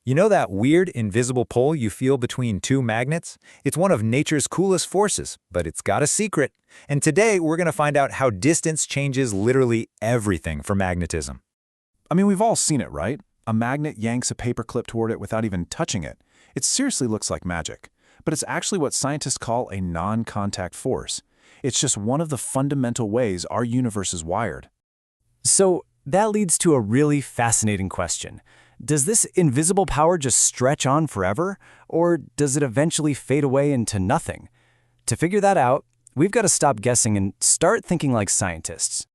You know that weird invisible pull you feel between two magnets? It's one of nature's coolest forces, but it's got a secret. And today we're going to find out how distance changes literally everything for magnetism. I mean, we've all seen it, right? A magnet yanks a paperclip toward it without even touching it. It seriously looks like magic. But it's actually what scientists call a non-contact force. It's just one of the fundamental ways our universe is wired. So that leads to a really fascinating question. Does this invisible power just stretch on forever, or does it eventually fade away into nothing? To figure that out, we've got to stop guessing and start thinking like scientists.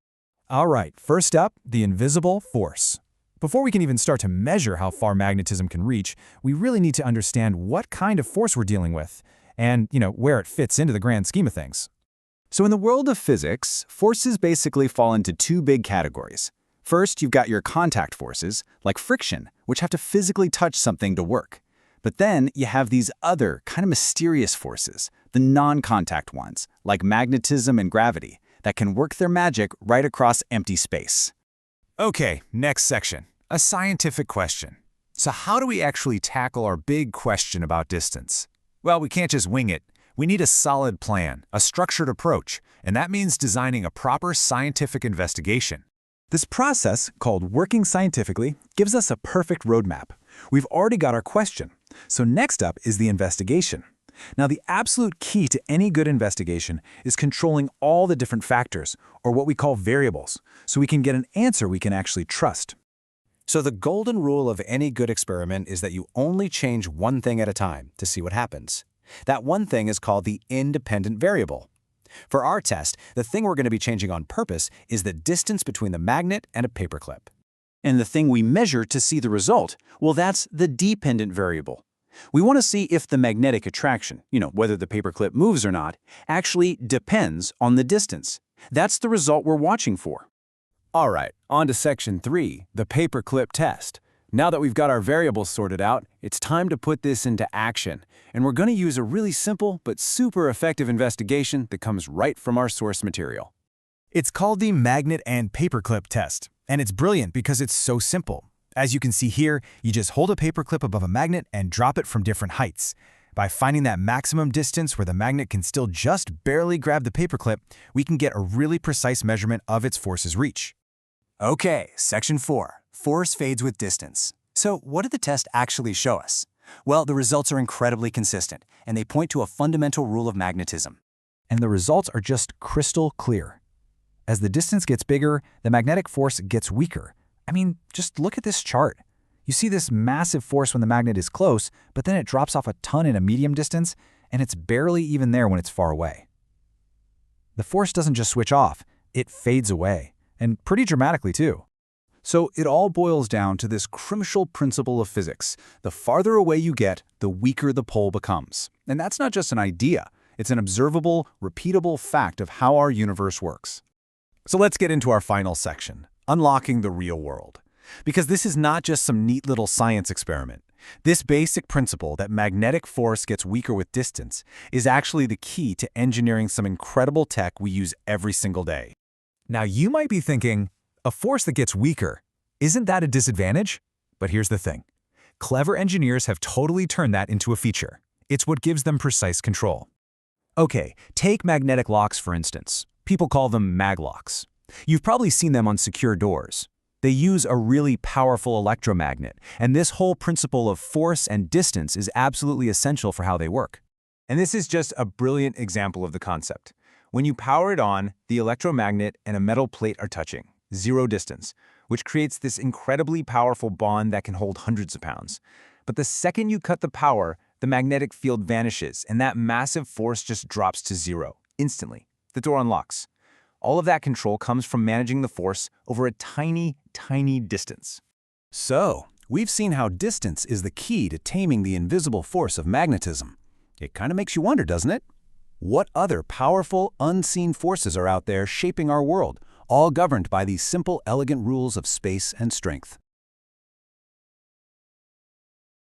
All right, first up, the invisible force. Before we can even start to measure how far magnetism can reach, we really need to understand what kind of force we're dealing with and, where it fits into the grand scheme of things. So in the world of physics, forces basically fall into two big categories. First, you've got your contact forces, like friction, which have to physically touch something to work. But then you have these other, kind of mysterious forces, the non-contact ones, like magnetism and gravity, that can work their magic right across empty space. Okay, next section. A scientific question. So how do we actually tackle our big question about distance? Well, we can't just wing it. We need a solid plan, a structured approach, and that means designing a proper scientific investigation. This process, called working scientifically, gives us a perfect roadmap. We've already got our question. So next up is the investigation. Now, the absolute key to any good investigation is controlling all the different factors, or what we call variables, so we can get an answer we can actually trust. So the golden rule of any good experiment is that you only change one thing at a time to see what happens. That one thing is called the independent variable. For our test, the thing we're going to be changing on purpose is the distance between the magnet and a paperclip. And the thing we measure to see the result, well, that's the dependent variable. We want to see if the magnetic attraction, whether the paperclip moves or not, actually depends on the distance. That's the result we're watching for. All right, on to section 3, the paperclip test. Now that we've got our variables sorted out, it's time to put this into action. And we're going to use a really simple but super effective investigation that comes right from our source material. It's called the magnet and paperclip test, and it's brilliant because it's so simple. As you can see here, you just hold a paperclip above a magnet and drop it from different heights. By finding that maximum distance where the magnet can still just barely grab the paperclip, we can get a really precise measurement of its force's reach. Okay, section 4, force fades with distance. So what did the test actually show us? Well, the results are incredibly consistent, and they point to a fundamental rule of magnetism. And the results are just crystal clear. As the distance gets bigger, the magnetic force gets weaker. I mean, just look at this chart. You see this massive force when the magnet is close, but then it drops off a ton in a medium distance, and it's barely even there when it's far away. The force doesn't just switch off, it fades away, and pretty dramatically too. So it all boils down to this crucial principle of physics. The farther away you get, the weaker the pull becomes. And that's not just an idea. It's an observable, repeatable fact of how our universe works. So let's get into our final section, unlocking the real world. Because this is not just some neat little science experiment. This basic principle that magnetic force gets weaker with distance is actually the key to engineering some incredible tech we use every single day. Now you might be thinking, a force that gets weaker, isn't that a disadvantage? But here's the thing. Clever engineers have totally turned that into a feature. It's what gives them precise control. Okay, take magnetic locks for instance. People call them maglocks. You've probably seen them on secure doors. They use a really powerful electromagnet, and this whole principle of force and distance is absolutely essential for how they work. And this is just a brilliant example of the concept. When you power it on, the electromagnet and a metal plate are touching, zero distance, which creates this incredibly powerful bond that can hold hundreds of pounds. But the second you cut the power, the magnetic field vanishes, and that massive force just drops to zero, instantly. The door unlocks. All of that control comes from managing the force over a tiny, tiny distance. So, we've seen how distance is the key to taming the invisible force of magnetism. It kind of makes you wonder, doesn't it? What other powerful, unseen forces are out there shaping our world, all governed by these simple, elegant rules of space and strength?